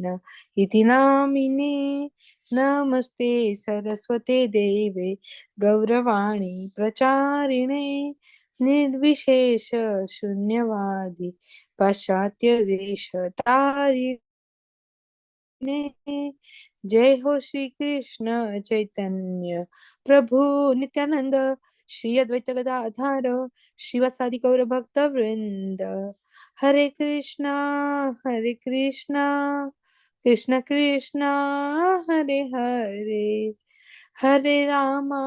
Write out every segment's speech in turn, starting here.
तेन इति नामिने नमस्ते सरस्वते देवे गौरवाणी प्रचारिणे निर्विशेष शून्यवादी पाश्चात्य देश तारिणे. जय हो श्री कृष्ण चैतन्य प्रभु नित्यानंद श्री अद्वैत गदाधर श्रीवासादि गौर भक्त वृंद. हरे कृष्णा कृष्ण कृष्ण हरे हरे हरे रामा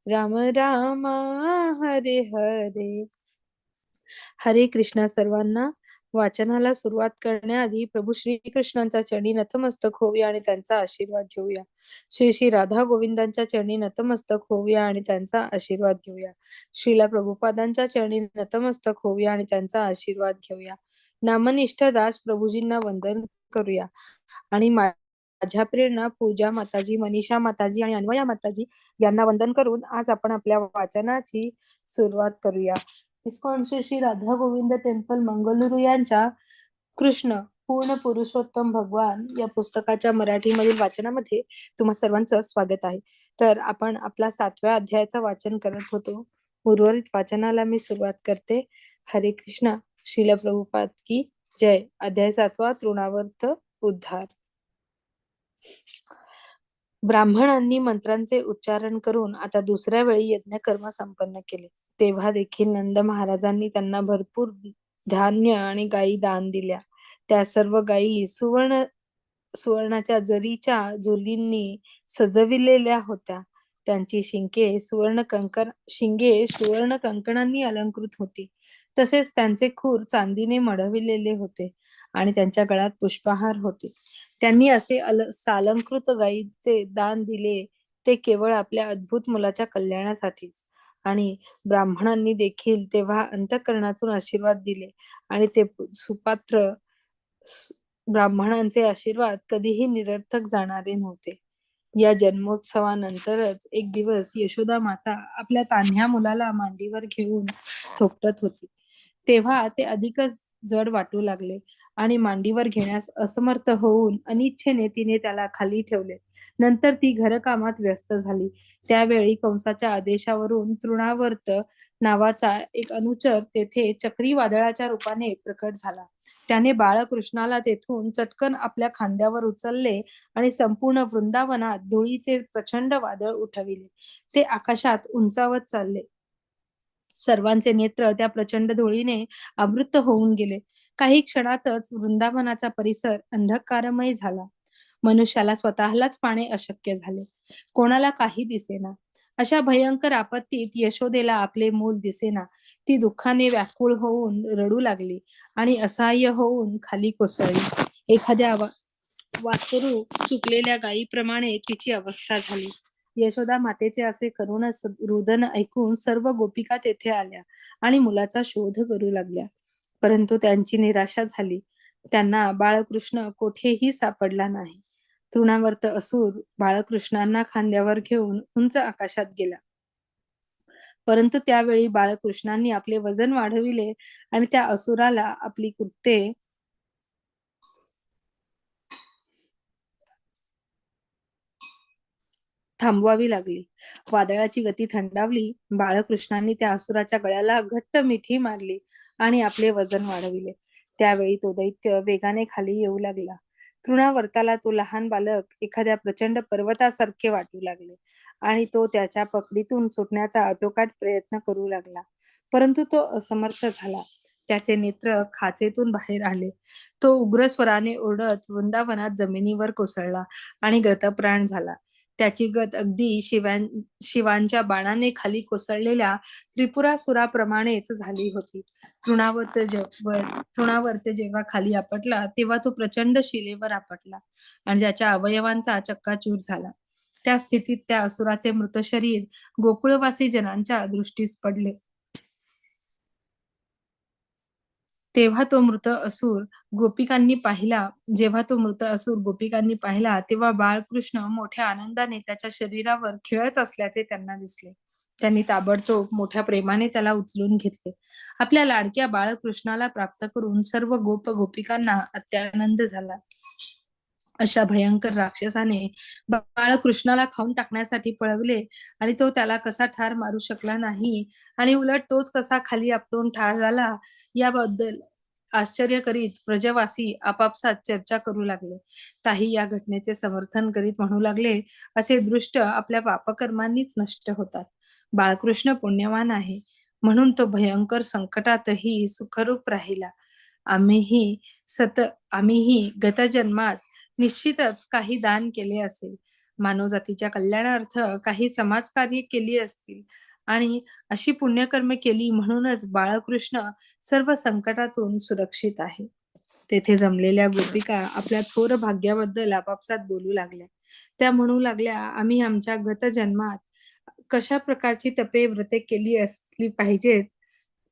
राम राम हरे हरे. हरे कृष्णा सर्वांना. वाचनाला सुरुवात करण्याआधी प्रभू श्रीकृष्णांच्या चरणी नतमस्तक होऊया आणि त्यांचा आशीर्वाद घेऊया. श्री श्री राधा गोविंदांच्या चरणी नतमस्तक होऊया आणि त्यांचा आशीर्वाद घेऊया. श्रीला प्रभुपादांच्या चरणी नतमस्तक होऊया आणि त्यांचा आशीर्वाद घेऊया. नामनिष्ठ दास प्रभूजींना वंदन करूया आणि माझ्या प्रेरणा पूजा माताजी, मनीषा माताजी आणि अन्वया माताजी यांना वंदन करून आज आपण आपल्या वाचनाची सुरुवात करूया. इस्कॉन श्री श्री राधा गोविंद टेम्पल मंगलुरू यांच्या कृष्ण पूर्ण पुरुषोत्तम भगवान या पुस्तकाच्या मराठीमधील वाचनामध्ये तुम्हा सर्वांचं स्वागत आहे. तर आपण आपला 7व्या अध्यायाचं वाचन करत होतो. उर्वरित वाचनाला मी सुरुवात करते. हरे कृष्णा. श्रील प्रभुपाद की जय. अध्याय 7वा तृणावर्त उद्धार. ब्राह्मणांनी मंत्रांचे उच्चारण करून आता दुसऱ्या वेळी यज्ञकर्म संपन्न केले. तेव्हा देखील नंद महाराजांनी त्यांना भरपूर धान्य आणि गायी दान दिल्या. त्या सर्व गायी सुवर्णाच्या जरीच्या झुलींनी सजविलेल्या होत्या. त्यांची शिंगे सुवर्ण कंकणांनी अलंकृत होती. तसेच त्यांचे खूर चांदीने मढविलेले होते आणि त्यांच्या गळ्यात पुष्पहार होते. त्यांनी असे सालंकृत गायीचे दान दिले ते केवळ आपल्या अद्भुत मुलाच्या कल्याणासाठीच. आणि ब्राह्मणांनी देखील तेव्हा अंतःकरणातून आशीर्वाद दिले आणि ते सुपात्र ब्राह्मणांचे आशीर्वाद कधीही निरर्थक जाणारे नव्हते. या जन्मोत्सवानंतरच एक दिवस यशोदा माता आपल्या तान्ह्या मुलाला मांडीवर घेऊन थोपटत होती. तेव्हा ते अधिकच जड वाटू लागले आणि मांडीवर घेण्यास असमर्थ होऊन अनिच्छेने तिने त्याला खाली ठेवले. नंतर ती घरकामात व्यस्त झाली. त्यावेळी कंसाच्या आदेशावरून तृणावर्त नावाचा एक अनुचर तेथे चक्रीवादळाच्या रूपाने प्रकट झाला. त्याने बाळकृष्णाला तेथून चटकन आपल्या खांद्यावर उचलले आणि संपूर्ण वृंदावनात धुळीचे प्रचंड वादळ उठविले. ते आकाशात उंचावत चालले. सर्वांचे नेत्र त्या प्रचंड धुळीने आवृत्त होऊन गेले. काही क्षणातच वृंदावनाचा परिसर अंधकारमय झाला. मनुष्याला स्वतःलाच पाहणे अशक्य झाले. कोणाला काही दिसेना. अशा भयंकर आपत्तीत यशोदेला आपले मूल दिसेना. ती दुःखाने व्याकुळ होऊन रडू लागली आणि असहाय्य होऊन खाली कोसळली. एखाद्या वासरू चुकलेल्या गायीप्रमाणे तिची अवस्था झाली. यशोदा मातेचे असे करुण रुदन ऐकून सर्व गोपिका तेथे आल्या आणि मुलाचा शोध करू लागल्या. परंतु त्यांची निराशा झाली. त्यांना बाळकृष्ण कोठेही सापडला नाही. तृणावर्त असुर बाळकृष्णांना खांद्यावर घेऊन उंच आकाशात गेला. परंतु त्यावेळी बाळकृष्णांनी आपले वजन वाढविले आणि त्या असुराला आपली कृत्ये थांबवावी लागली. वादळाची गती थंडावली. बाळकृष्णांनी त्या असुराच्या गळ्याला घट्ट मिठी मारली आणि आपले वजन वाढविले. त्यावेळी तो दैत्य वेगाने खाली येऊ लागला. तृणावर्ताला तो लहान बालक एखाद्या प्रचंड पर्वतासारखे वाटू लागले आणि तो त्याच्या पकडीतून सुटण्याचा आटोकाट प्रयत्न करू लागला. परंतु तो असमर्थ झाला. त्याचे नेत्र खाचेतून बाहेर आले. तो उग्र स्वराने ओरडत वृंदावनात जमिनीवर कोसळला आणि गतप्राण झाला. त्याची गत अगदी शिवांच्या बाणाने खाली कोसळलेल्या त्रिपुरासुराप्रमाणेच झाली होती. तृणावर्त जेव्हा खाली आपटला तेव्हा तो प्रचंड शिलेवर आपटला आणि ज्याच्या अवयवांचा चक्काचूर झाला. त्या स्थितीत त्या असुराचे मृत शरीर गोकुळवासी जनांच्या दृष्टीस पडले. जेव्हा तो मृत असुर गोपिकांनी पाहिला तेव्हा बाळकृष्ण मोठ्या आनंदाने त्याच्या शरीरावर खेळत असल्याचे त्यांना दिसले. त्यांनी ताबडतोब मोठ्या प्रेमाने त्याला उचलून घेतले. आपल्या लाडक्या बाळकृष्णाला प्राप्त करून सर्व गोपिकांना अत्यानंद झाला. अशा भयंकर राक्षसाने बाळकृष्णाला खाऊन टाकण्यासाठी पळवले आणि तो त्याला कसा ठार मारू शकला नाही आणि उलट तोच कसा खाली आपटून ठार झाला याबद्दल आश्चर्य करीत ब्रजवासी आपापसात चर्चा करू लागले. काही या घटनेचे समर्थन करीत म्हणू लागले, असे दृष्ट आपल्या पापकर्मांनीच नष्ट होतात. बाळकृष्ण पुण्यवान आहे म्हणून तो भयंकर संकटातही सुखरूप राहिला. आम्हीही आम्हीही गत जन्मात निश्चितच काही दान केले असेल, मानवजातीच्या कल्याणार्थ काही समाजकार्य केली असतील आणि अशी पुण्यकर्मे केली म्हणूनच बाळकृष्ण सर्व संकटातून सुरक्षित आहे. तेथे जमलेल्या गोपिका आपल्या थोर भाग्याबद्दल आपापसात बोलू लागल्या. त्या म्हणू लागल्या, आम्ही आमच्या गत जन्मात कशा प्रकारची तपे व्रते केली असली पाहिजेत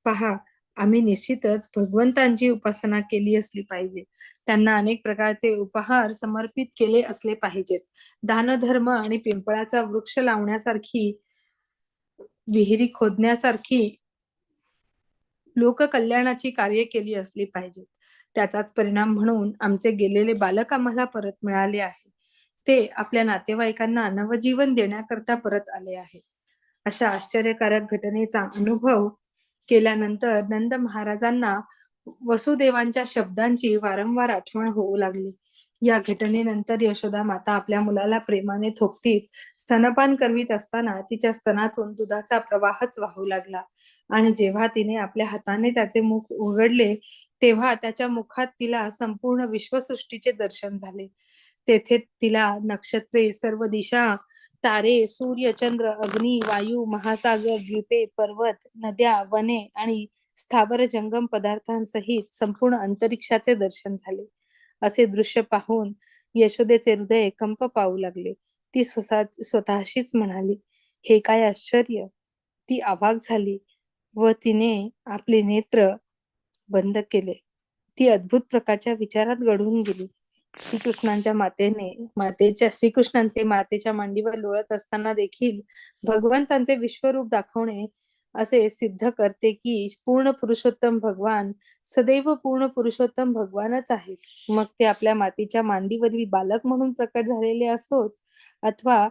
पहा. आम्ही निश्चितच भगवंतांची उपासना केली असली पाहिजे. त्यांना अनेक प्रकारचे उपहार समर्पित केले असले पाहिजेत. दानधर्म आणि पिंपळाचा वृक्ष लावण्यासारखी, विहिरी खोदण्यासारखी लोककल्याणाची कार्य केली असली पाहिजेत. त्याचाच परिणाम म्हणून आमचे गेलेले बालक आम्हाला परत मिळाले आहे. ते आपल्या नातेवाईकांना नवजीवन देण्याकरता परत आले आहे. अशा आश्चर्यकारक घटनेचा अनुभव केल्यानंतर नंद महाराजांना वसुदेवांच्या शब्दांची वारंवार आठवण होऊ लागली. या घटनेनंतर यशोदा माता आपल्या मुलाला प्रेमाने थोपटीत स्तनपान करवीत असताना तिच्या स्तनातून दुधाचा प्रवाहच वाहू लागला आणि जेव्हा तिने आपल्या हाताने त्याचे मुख उघडले तेव्हा त्याच्या मुखात तिला संपूर्ण विश्वसृष्टीचे दर्शन झाले. तेथे तिला नक्षत्रे, सर्व दिशा, तारे, सूर्य, चंद्र, अग्नी, वायू, महासागर, द्वीपे, पर्वत, नद्या, वने आणि स्थावर जंगम पदार्थांसहित संपूर्ण अंतरिक्षाचे दर्शन झाले. असे दृश्य पाहून यशोदेचे हृदय कंप पावू लागले. ती स्वतःशीच म्हणाली, हे काय आश्चर्य. ती अवाक झाली व तिने आपले नेत्र बंद केले. ती अद्भुत प्रकारच्या विचारात गढून गेली. श्रीकृष्णांचे मातेच्या मांडीवर लोळत असताना देखील भगवंतांचे विश्वरूप दाखवणे असे सिद्ध करते की पूर्ण पुरुषोत्तम भगवान सदैव पूर्ण पुरुषोत्तम भगवानच आहेत. मग ते आपल्या मातेच्या मांडीवरील बालक म्हणून प्रकट झालेले असोत अथवा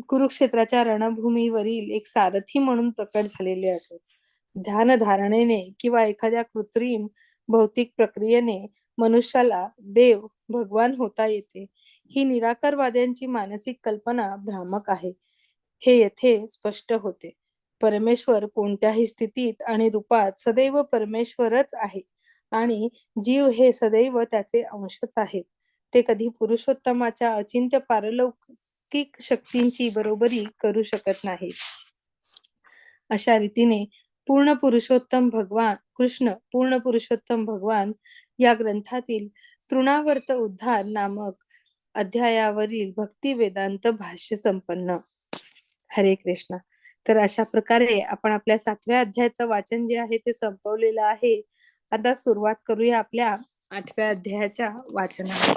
कुरुक्षेत्राच्या रणभूमीवरील एक सारथी म्हणून प्रकट झालेले असोत. ध्यान धारणेने किंवा एखाद्या कृत्रिम भौतिक प्रक्रियेने मनुष्याला देव भगवान होता येते, ही निराकारवाद्यांची मानसिक कल्पना भ्रामक आहे. हे येथे स्पष्ट होते. परमेश्वर कोणत्याही स्थितीत आणि रूपात सदैव परमेश्वरच आहे आणि जीव हे सदैव त्याचे अंशच आहेत. ते कधी पुरुषोत्तमाच्या अचिंत्य पारलौकिक शक्तींची बरोबरी करू शकत नाहीत. अशा रीतीने पूर्ण पुरुषोत्तम भगवान या ग्रंथातील तृणावर्त उद्धार नामक अध्यायावरील भक्ती वेदांत भाष्य संपन्न. हरे कृष्ण. तर अशा प्रकारे आपण आपल्या 7व्या अध्यायाचं वाचन जे आहे ते संपवलेलं आहे. आता सुरुवात करूया आपल्या 8व्या अध्यायाच्या वाचनाला.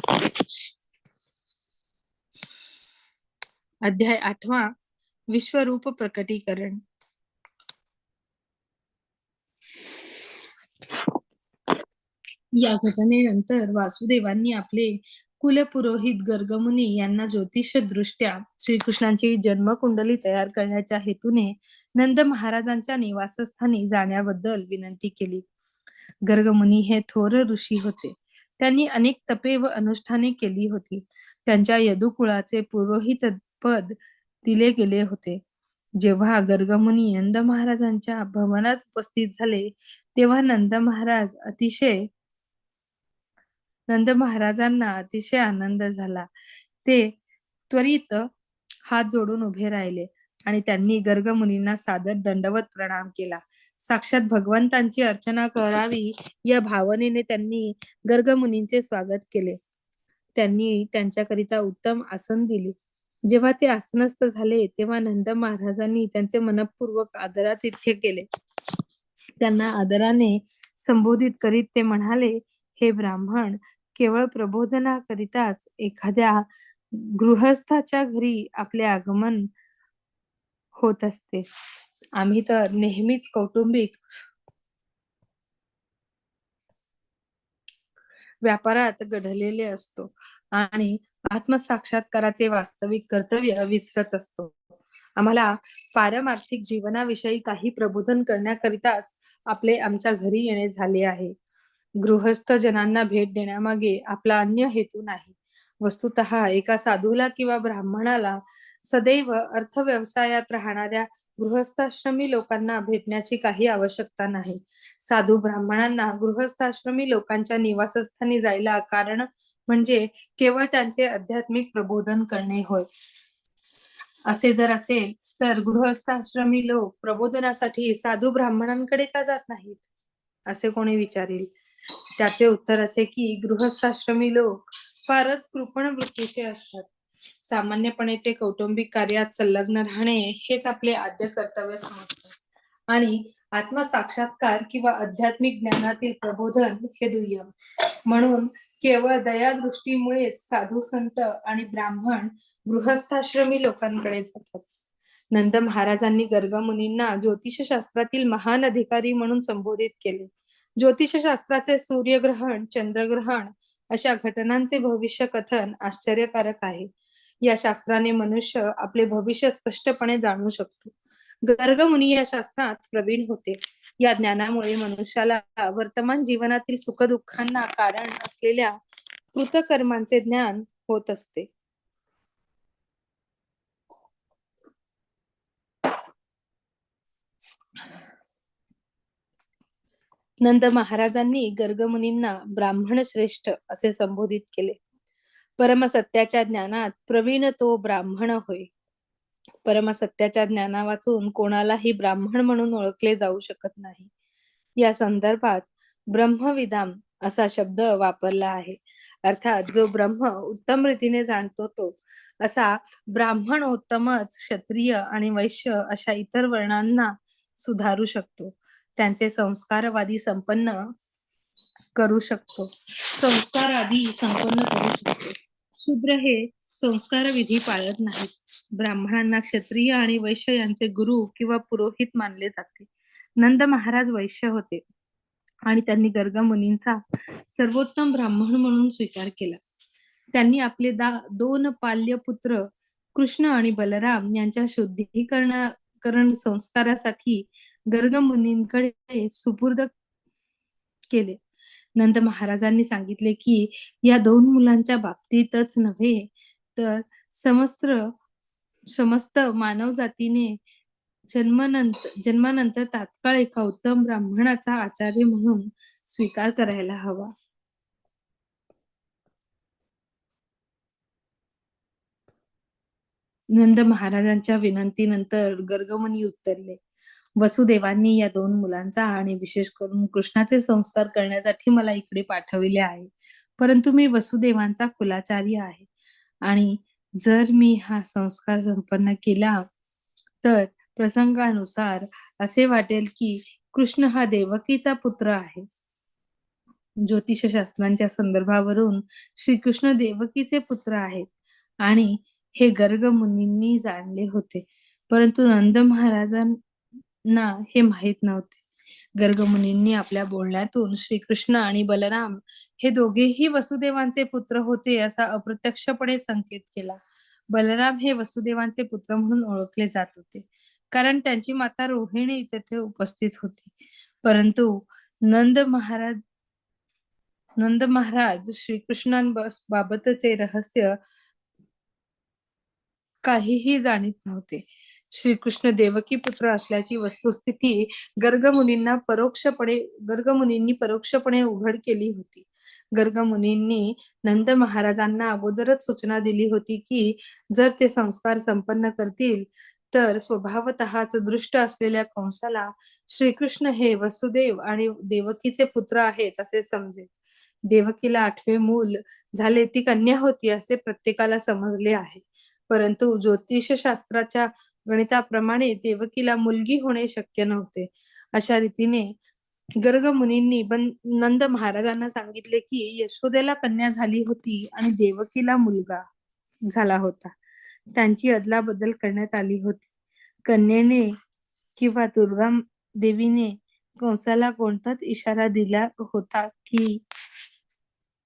अध्याय 8वा, विश्वरूप प्रकटीकरण. या घटनेनंतर वासुदेवांनी आपले कुलपुरोहित गर्गमुनी यांना ज्योतिष दृष्ट्या श्रीकृष्णांची जन्मकुंडली तयार करण्याच्या हेतूने नंद महाराजांच्या निवासस्थानी जाण्याबद्दल विनंती केली. गर्गमुनी हे थोर ऋषी होते. त्यांनी अनेक तपे व अनुष्ठाने केली होती. त्यांच्या यदुकुळाचे पुरोहित पद दिले गेले होते. जेव्हा गर्गमुनी नंद महाराजांच्या भवनात उपस्थित झाले तेव्हा नंद महाराजांना अतिशय आनंद झाला. ते त्वरित हात जोडून उभे राहिले आणि त्यांनी गर्गमुनींना सादर दंडवत प्रणाम केला. साक्षात भगवंतांची अर्चना करावी या भावनेने त्यांनी गर्गमुनींचे स्वागत केले. त्यांनी त्यांच्याकरिता उत्तम आसन दिले. जेव्हा ते आसनस्थ झाले तेव्हा नंद महाराजांनी त्यांचे मनपूर्वक आदरातिथ्य केले. त्यांना आदराने संबोधित करीत ते म्हणाले, हे ब्राह्मण, केवळ प्रबोधनाकरिताच एखाद्या गृहस्थाच्या घरी आपले आगमन होत असते. आम्ही तर नेहमीच कौटुंबिक व्यापारात गढलेले असतो आणि आत्मसाक्षात्काराचे वास्तविक कर्तव्य विसरत असतो. आम्हाला पारमार्थिक जीवनाविषयी काही प्रबोधन करण्याकरिताच आमच्या घरी येणे झाले आहे. गृहस्थ जनांना भेट देण्यामागे आपला अन्य हेतू नाही. वस्तुतः एका साधूला किंवा ब्राह्मणाला सदैव अर्थव्यवसायात राहणाऱ्या गृहस्थाश्रमी लोकांना भेटण्याची काही आवश्यकता नाही. साधू ब्राह्मणांना गृहस्थाश्रमी लोकांच्या निवासस्थानी जायला कारण म्हणजे केवळ त्यांचे आध्यात्मिक प्रबोधन करणे होय. असे जर असेल तर गृहस्थाश्रमी लोक प्रबोधनासाठी साधू ब्राह्मणांकडे का जात नाहीत, असे कोणी विचारेल. त्याचे उत्तर असे की गृहस्थाश्रमी लोक फारच कृपण वृत्तीचे असतात. सामान्यपणे ते कौटुंबिक कार्यात संलग्न राहणे हेच आपले आद्य कर्तव्य समजतात आणि आत्मसाक्षात्कार किंवा आध्यात्मिक ज्ञानातील प्रबोधन हे दुय्यम. म्हणून केवळ दयादृष्टीमुळेच साधू संत आणि ब्राह्मण गृहस्थाश्रमी लोकांकडे जातात. नंद महाराजांनी गर्गमुनींना ज्योतिषशास्त्रातील महान अधिकारी म्हणून संबोधित केले. ज्योतिषशास्त्राचे सूर्यग्रहण, चंद्रग्रहण अशा घटनांचे भविष्य कथन आश्चर्यकारक आहे. या शास्त्राने मनुष्य आपले भविष्य स्पष्टपणे जाणू शकतो. गर्गमुनी या शास्त्रात प्रवीण होते. या ज्ञानामुळे मनुष्याला वर्तमान जीवनातील सुखदुःखांना कारण असलेल्या कृतकर्मांचे ज्ञान होत असते. नंद महाराजांनी गर्गमुनींना ब्राह्मण श्रेष्ठ असे संबोधित केले. परमसत्याच्या ज्ञानात प्रवीण तो ब्राह्मण होय. परमसत्याच्या ज्ञाना वाचून कोणालाही ब्राह्मण म्हणून ओळखले जाऊ शकत नाही. या संदर्भात ब्रह्मविदाम असा शब्द वापरला आहे. अर्थात जो ब्रह्म उत्तम रीतीने जाणतो तो. असा ब्राह्मणोत्तमच क्षत्रिय आणि वैश्य अशा इतर वर्णांना सुधारू शकतो. त्यांचे संस्कार संपन्न करू शकतो. शूद्र हे संस्कार विधी पाळत नाहीत. ब्राह्मणांना क्षत्रिय आणि वैश्य यांचे गुरु किंवा पुरोहित मानले जाते. नंद महाराज वैश्य होते आणि त्यांनी गर्गमुनींचा सर्वोत्तम ब्राह्मण म्हणून स्वीकार केला. त्यांनी आपले 2 पाल्य पुत्र कृष्ण आणि बलराम यांच्या शुद्धीकरण संस्कारासाठी गर्गमुनींकडे सुपूर्द केले. नंद महाराजांनी सांगितले की या 2 मुलांच्या बाबतीतच नव्हे तर समस्त मानव जातीने जन्मानंतर तात्काळ एका उत्तम ब्राह्मणाचा आचार्य म्हणून स्वीकार करायला हवा. नंद महाराजांच्या विनंतीनंतर गर्गमुनी उत्तरले, वसुदेवांनी या 2 मुलांचा आणि विशेष करून कृष्णाचे संस्कार करण्यासाठी मला इकडे पाठविले आहे. परंतु मी वसुदेवांचा कुलाचार्य आहे आणि जर मी हा संस्कार संपन्न केला तर प्रसंगानुसार असे वाटेल की कृष्ण हा देवकीचा पुत्र आहे. ज्योतिषशास्त्रांच्या संदर्भावरून श्रीकृष्ण देवकीचे पुत्र आहेत आणि हे गर्गमुनींनी जाणले होते. परंतु नंद महाराजांना हे माहीत नव्हते. गर्गमुनींनी आपल्या बोलण्यातून श्रीकृष्ण आणि बलराम हे दोघेही वसुदेवांचे पुत्र होते असा अप्रत्यक्षपणे संकेत केला. बलराम हे वसुदेवांचे पुत्र म्हणून ओळखले जात होते कारण त्यांची माता रोहिणी तेथे उपस्थित होती. परंतु नंद महाराज श्रीकृष्णांबाबतचे रहस्य काहीही जाणीत नव्हते. श्रीकृष्ण देवकी पुत्र असल्याची वस्तुस्थिती गर्गमुनींनी परोक्षपणे उघड केली होती. गर्गमुनींनी नंद महाराजांना अगोदरच सूचना दिली होती की जर ते संस्कार संपन्न करतील तर स्वभावतःच दृष्ट असलेल्या कंसाला श्रीकृष्ण हे वसुदेव आणि देवकीचे पुत्र आहेत असे समजेल. देवकीला 8वे मूल झाले, ती कन्या होती असे प्रत्येकाला समजले आहे. परंतु ज्योतिषशास्त्राच्या गणिताप्रमाणे देवकीला मुलगी होणे शक्य नव्हते. अशा रीतीने गर्गमुनींनी नंद महाराजांना सांगितले की यशोदेला कन्या झाली होती आणि देवकीला मुलगा झाला होता. त्यांची अदलाबदल करण्यात आली होती. कन्येने किंवा दुर्गा देवीने कंसाला कोणताच इशारा दिला होता की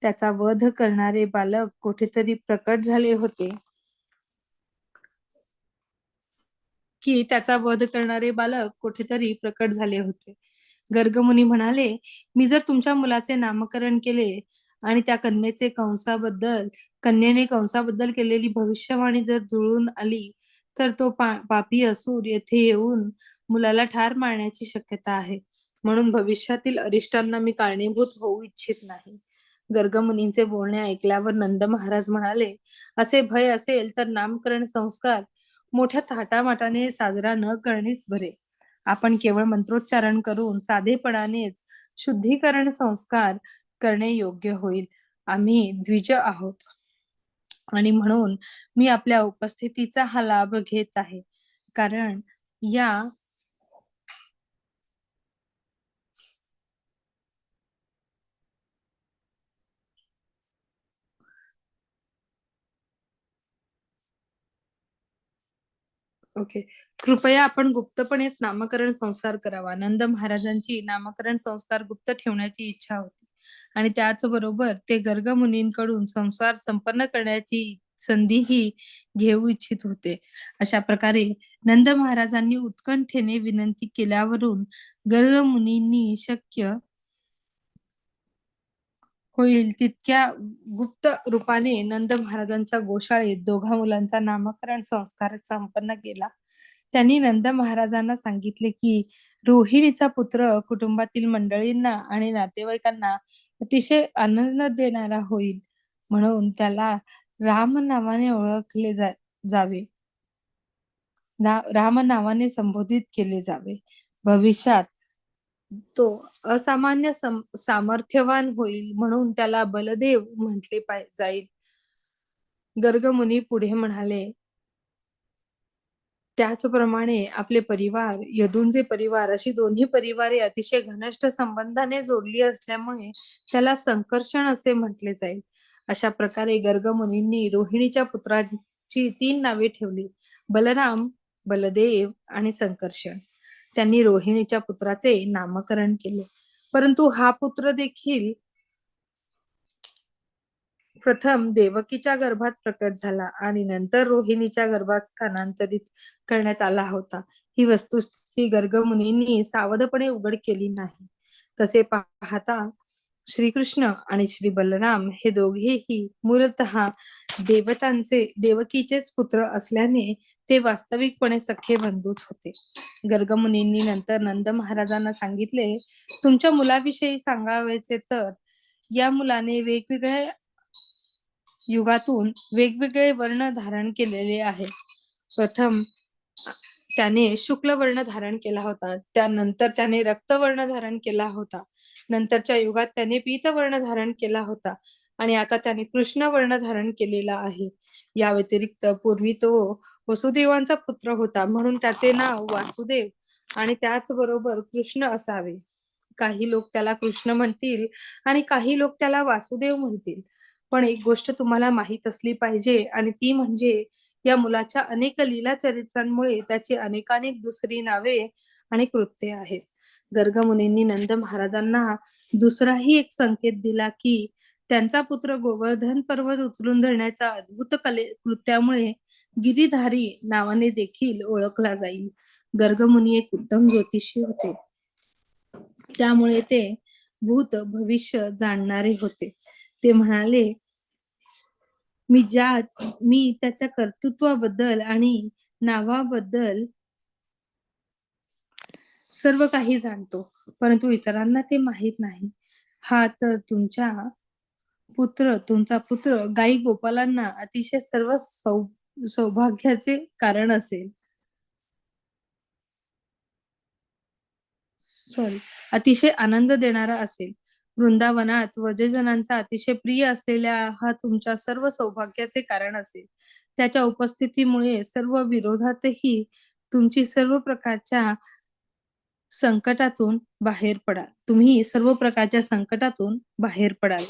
त्याचा वध करणारे बालक कुठेतरी प्रकट झाले होते गर्गमुनी म्हणाले, मी जर तुमच्या मुलाचे नामकरण केले आणि त्या कन्येने कंसाबद्दल केलेली भविष्यवाणी जर जुळून आली तर तो पापी असुर येथे येऊन मुलाला ठार मारण्याची शक्यता आहे. म्हणून भविष्यातील अरिष्टांना मी कारणीभूत होऊ इच्छित नाही. गर्गमुनींचे बोलणे ऐकल्यावर नंद महाराज म्हणाले, असे भय असेल तर नामकरण संस्कार मोठ्या थाटामाटाने साजरा न करणेच बरे. आपण केवळ मंत्रोच्चारण करून साधेपणानेच शुद्धीकरण संस्कार करणे योग्य होईल. आम्ही द्विज आहोत आणि म्हणून मी आपल्या उपस्थितीचा हा लाभ घेत आहे. कारण या ओके. कृपया आपण गुप्तपणेच नामकरण संस्कार करावा. नंद महाराजांची नामकरण संस्कार गुप्त ठेवण्याची इच्छा होती आणि त्याचबरोबर ते गर्गमुनींकडून संसार संपन्न करण्याची संधीही घेऊ इच्छित होते. अशा प्रकारे नंद महाराजांनी उत्कंठेने विनंती केल्यावरून गर्गमुनींनी शक्य होईल तितक्या गुप्त रूपाने नंद महाराजांच्या गोशाळेत दोघा मुलांचा नामकरण संस्कार संपन्न केला. त्यांनी नंद महाराजांना सांगितले की रोहिणीचा पुत्र कुटुंबातील मंडळींना आणि नातेवाईकांना अतिशय आनंद देणारा होईल, म्हणून त्याला राम नावाने ओळखले जावे, राम नावाने संबोधित केले जावे. भविष्यात तो असामान्य सामर्थ्यवान होईल, म्हणून त्याला बलदेव म्हटले जाईल. गर्गमुनी पुढे म्हणाले, त्याचप्रमाणे आपले परिवार, यदूंचे परिवार अशी दोन्ही परिवारे अतिशय घनिष्ठ संबंधाने जोडली असल्यामुळे त्याला संकर्षण असे म्हटले जाईल. अशा प्रकारे गर्गमुनींनी रोहिणीच्या पुत्राची 3 नावे ठेवली, बलराम, बलदेव आणि संकर्षण. त्यांनी रोहिणीच्या पुत्राचे नामकरण केले, परंतु हा पुत्र देखील प्रथम देवकीच्या गर्भात प्रकट झाला आणि नंतर रोहिणीच्या गर्भात स्थानांतरित करण्यात आला होता. ही वस्तुस्थिती गर्गमुनींनी सावधपणे उघड केली नाही. तसे पाहता श्रीकृष्ण आणि श्री बलराम हे दोघेही मूलतः देवकीचेच पुत्र असल्याने ते वास्तविकपणे सख्खे बंधूच होते. गर्गमुनींनी नंतर नंद महाराजांना सांगितले, तुमच्या मुलाविषयी सांगावयाचे तर या मुलाने वेगवेगळ्या युगातून वेगवेगळे वर्ण धारण केलेले आहे. प्रथम त्याने शुक्ल वर्ण धारण केला होता, त्यानंतर त्याने रक्तवर्ण धारण केला होता, नंतरच्या युगात त्याने पीतवर्ण धारण केला होता आणि आता त्याने कृष्ण वर्ण धारण केलेला आहे. या व्यतिरिक्त पूर्वी तो वसुदेवांचा पुत्र होता, म्हणून त्याचे नाव वासुदेव आणि त्याचबरोबर कृष्ण असावे. काही लोक त्याला कृष्ण म्हणतील आणि काही लोक त्याला वासुदेव म्हणतील. पण एक गोष्ट तुम्हाला माहित असली पाहिजे आणि ती म्हणजे या मुलाच्या अनेक लीला चरित्रांमुळे त्याची अनेकानेक दुसरी नावे आणि कृत्ये आहेत. गर्गमुनींनी नंद महाराजांना दुसराही एक संकेत दिला की त्यांचा पुत्र गोवर्धन पर्वत उचलून धरण्याच्या अद्भुत कृत्यामुळे गिरीधारी नावाने देखील ओळखला जाईल. गर्गमुनी एक उत्तम ज्योतिषी होते, त्यामुळे ते भूत भविष्य जाणणारे होते. ते म्हणाले, मी त्याच्या कर्तृत्वाबद्दल आणि नावाबद्दल सर्व काही जाणतो, परंतु इतरांना ते माहीत नाही. हा तर तुमचा पुत्र गाई गोपालांना अतिशय सर्व सौभाग्याचे कारण असेल. अतिशय आनंद देणारा असेल. वृंदावनात व्रजजनांचा अतिशय प्रिय असलेल्या हा तुमच्या सर्व सौभाग्याचे कारण असेल. त्याच्या उपस्थितीमुळे सर्व विरोधातही तुमची सर्व प्रकारच्या संकटातून बाहेर पडाल. तुम्ही सर्व प्रकारच्या संकटातून बाहेर पडाल.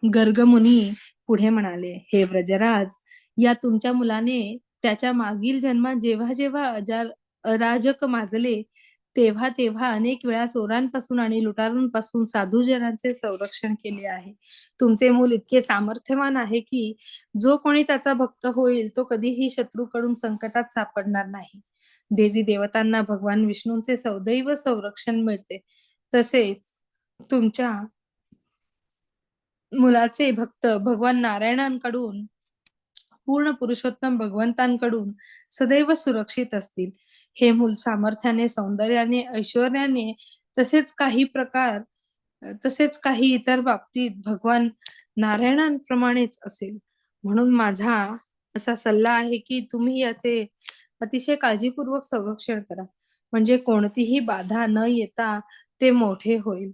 गर्गमुनी पुढे म्हणाले, हे व्रजराज, या तुमच्या मुलाने त्याच्या मागील जन्मात जेव्हा जेव्हा अराजक माजले तेव्हा तेव्हा अनेक वेळा चोरांपासून आणि लुटारूंपासून साधूजनांचे संरक्षण केले आहे. तुमचे मूल इतके सामर्थ्यवान आहे की जो कोणी त्याचा भक्त होईल तो कधीही शत्रूकडून संकटात सापडणार नाही. देवी देवतांना भगवान विष्णूंचे सदैव संरक्षण मिळते. तसेच तुमच्या मुलाचे भक्त भगवान नारायणांकडून, पूर्ण पुरुषोत्तम भगवंतांकडून सदैव सुरक्षित असतील. हे मूल सामर्थ्याने, सौंदर्याने, ऐश्वर्याने तसेच काही इतर बाबतीत भगवान नारायणांप्रमाणेच असेल. म्हणून माझा असा सल्ला आहे की तुम्ही याचे अतिशय काळजीपूर्वक संरक्षण करा, म्हणजे कोणतीही बाधा न येता ते मोठे होईल.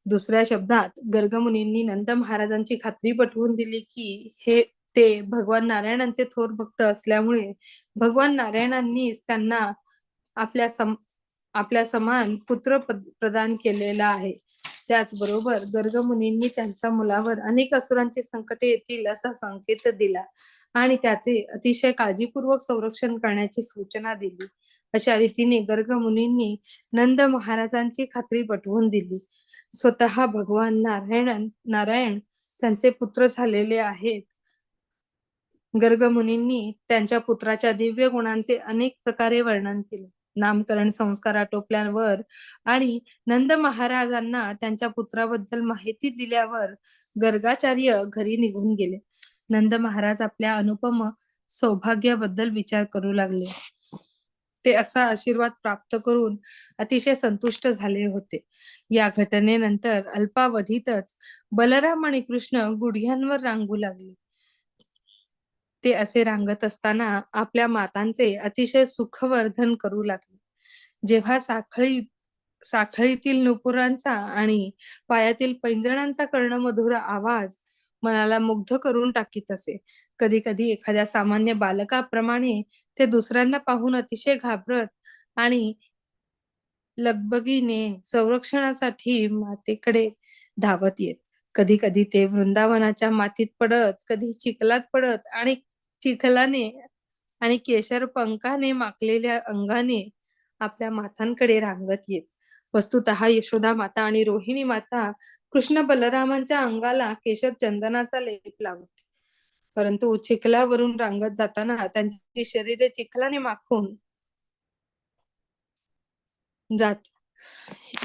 दुसऱ्या शब्दात गर्गमुनींनी नंद महाराजांची खात्री पटवून दिली की ते भगवान नारायणांचे थोर भक्त असल्यामुळे भगवान नारायणांनीच त्यांना आपल्या समान पुत्र प्रदान केलेला आहे. त्याचबरोबर गर्गमुनींनी त्यांच्या मुलावर अनेक असुरांची संकटे येतील असा संकेत दिला आणि त्याचे अतिशय काळजीपूर्वक संरक्षण करण्याची सूचना दिली. अशा रीतीने गर्गमुनींनी नंद महाराजांची खात्री पटवून दिली. स्वतः भगवान नारायण त्यांचे पुत्र झालेले आहेत. गर्गमुनींनी त्यांच्या पुत्राच्या दिव्य गुणांचे अनेक प्रकारे वर्णन केले. नामकरण संस्कार आटोपल्यावर आणि नंद महाराजांना त्यांच्या पुत्राबद्दल माहिती दिल्यावर गर्गाचार्य घरी निघून गेले. नंद महाराज आपल्या अनुपम सौभाग्याबद्दल विचार करू लागले. ते असा आशीर्वाद प्राप्त करून अतिशय संतुष्ट झाले होते. या घटनेनंतर अल्पावधीतच बलराम आणि कृष्ण गुडघ्यांवर रांगू लागले. ते असे रांगत असताना आपल्या मातांचे अतिशय सुखवर्धन करू लागले. जेव्हा साखळीतील नुपुरांचा आणि पायातील पैंजणांचा कर्णमधुर आवाज मनाला मुग्ध करून टाकीत असे. कधी कधी एखाद्या सामान्य बालकाप्रमाणे ते दुसऱ्यांना पाहून अतिशय घाबरत आणि लगबगीने संरक्षणासाठी मातेकडे धावत येत. कधी कधी ते वृंदावनाच्या मातीत पडत, कधी चिखलात पडत आणि चिखलाने आणि केशर पंखाने माखलेल्या अंगाने आपल्या मातांकडे रांगत येत. वस्तुतः यशोदा माता आणि रोहिणी माता कृष्ण बलरामांच्या अंगाला केशर चंदनाचा लेप लावते, परंतु चिखलावरून रांगत जाताना त्यांची शरीरे चिखलाने माखून जात.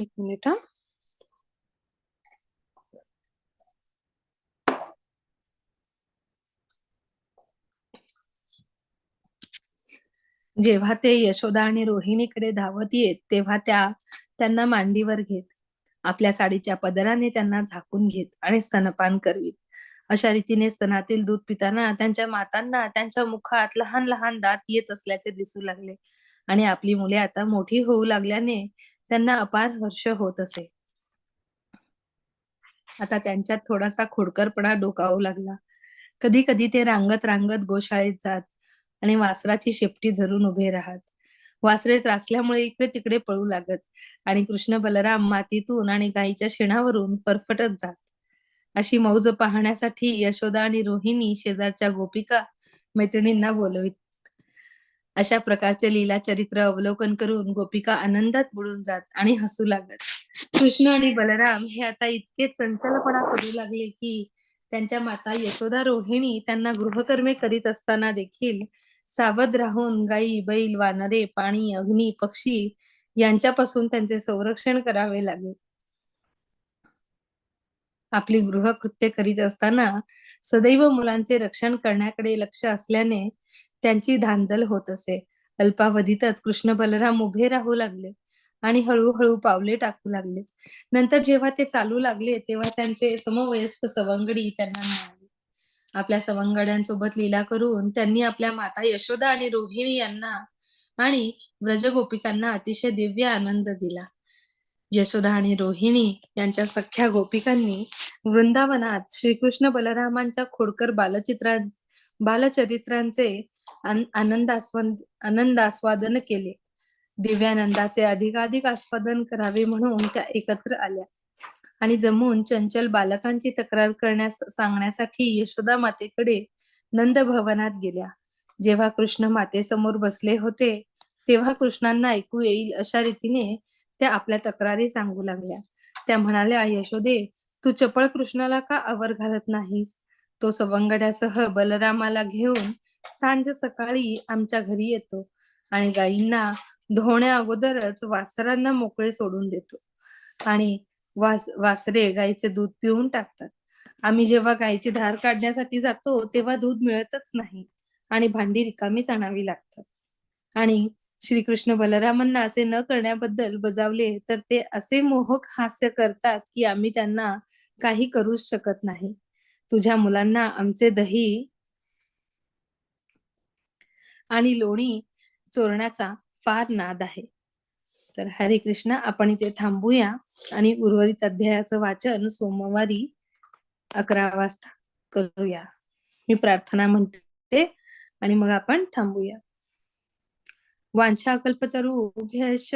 एक मिनिट. जेव्हा ते यशोदा आणि रोहिणीकडे धावत येत तेव्हा त्यांना मांडीवर घेत, आपल्या साडीच्या पदराने त्यांना झाकून घेत आणि स्तनपान करवीत. अशा रीतीने स्तनातील दूध पिताना त्यांच्या मातांना त्यांच्या मुखात लहान लहान दात येत असल्याचे दिसू लागले आणि आपली मुले आता मोठी होऊ लागल्याने त्यांना अपार हर्ष होत असे. आता त्यांच्यात थोडासा खोडकरपणा डोकावू लागला. कधी कधी ते रांगत रांगत गोशाळेत जात आणि वासराची शेपटी धरून उभे राहत. वासरे त्रासल्यामुळे इकडे तिकडे पळू लागत आणि कृष्ण बलराम मातीतून आणि गायीच्या शेणावरून फरफटत जात. अशी मौज पाहण्यासाठी यशोदा आणि रोहिणी शेजारच्या गोपिका मैत्रिणींना बोलवीत. अशा प्रकारचे लीला चरित्र अवलोकन करून गोपिका आनंदात बुडून जात आणि हसू लागत. कृष्ण आणि बलराम हे आता इतके चंचलपणा करू लागले की त्यांच्या माता यशोदा रोहिणी त्यांना गृहकर्मे करीत असताना देखील सावध राहून गायी, बैल, वानरे, पाणी, अग्नी, पक्षी यांच्यापासून त्यांचे संरक्षण करावे लागेल. आपली गृहकृत्य करीत असताना सदैव मुलांचे रक्षण करण्याकडे लक्ष असल्याने त्यांची धांदल होत असे. अल्पावधीतच कृष्ण बलराम उभे राहू लागले आणि हळूहळू पावले टाकू लागले. नंतर जेव्हा ते चालू लागले तेव्हा त्यांचे समवयस्क सवंगडी त्यांना मिळाले. आपल्या सवंगड्यांसोबत लीला करून त्यांनी आपल्या माता यशोदा आणि रोहिणी यांना आणि व्रजगोपिकांना अतिशय दिव्य आनंद दिला. यशोदा आणि रोहिणी यांच्या सख्या गोपिकांनी वृंदावनात श्रीकृष्ण बलरामांच्या खोडकर बालचरित्रांचे आनंदास्वादन केले. दिव्यानंदाचे अधिकाधिक आस्वादन करावे म्हणून त्या एकत्र आल्या आणि जमून चंचल बालकांची तक्रार करण्यास सांगण्यासाठी यशोदा मातेकडे नंद भवनात गेल्या. जेव्हा कृष्ण मातेसमोर बसले होते तेव्हा कृष्णांना ऐकू येईल अशा रीतीने त्या आपल्या तक्रारी सांगू लागल्या. त्या म्हणाल्या, यशोदे, तू चपळ कृष्णाला का आवर घालत नाहीस? तो सवंगड्यासह बलरामाला घेऊन सांज सकाळी आमच्या घरी येतो आणि गायींना धुण्या अगोदरच वासरांना मोकळे सोडून देतो आणि वासरे गायीचे दूध पिऊन टाकतात. आम्ही जेव्हा गायीची धार काढण्यासाठी जातो तेव्हा दूध मिळतच नाही आणि भांडी रिकामीच आणावी लागतात. आणि श्रीकृष्ण बलरामांना असे न करण्याबद्दल बजावले तर ते असे मोहक हास्य करतात की आम्ही त्यांना काही करूच शकत नाही. तुझ्या मुलांना आमचे दही आणि लोणी चोरण्याचा फार नाद आहे. तर हरे कृष्ण, आपण इथे थांबूया आणि उर्वरित अध्यायाचं वाचन सोमवारी 11 वाजता करूया. मी प्रार्थना म्हणते आणि मग आपण थांबूया. वांछा कल्पतरुभ्यश्च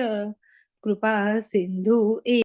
कृपा सिंधू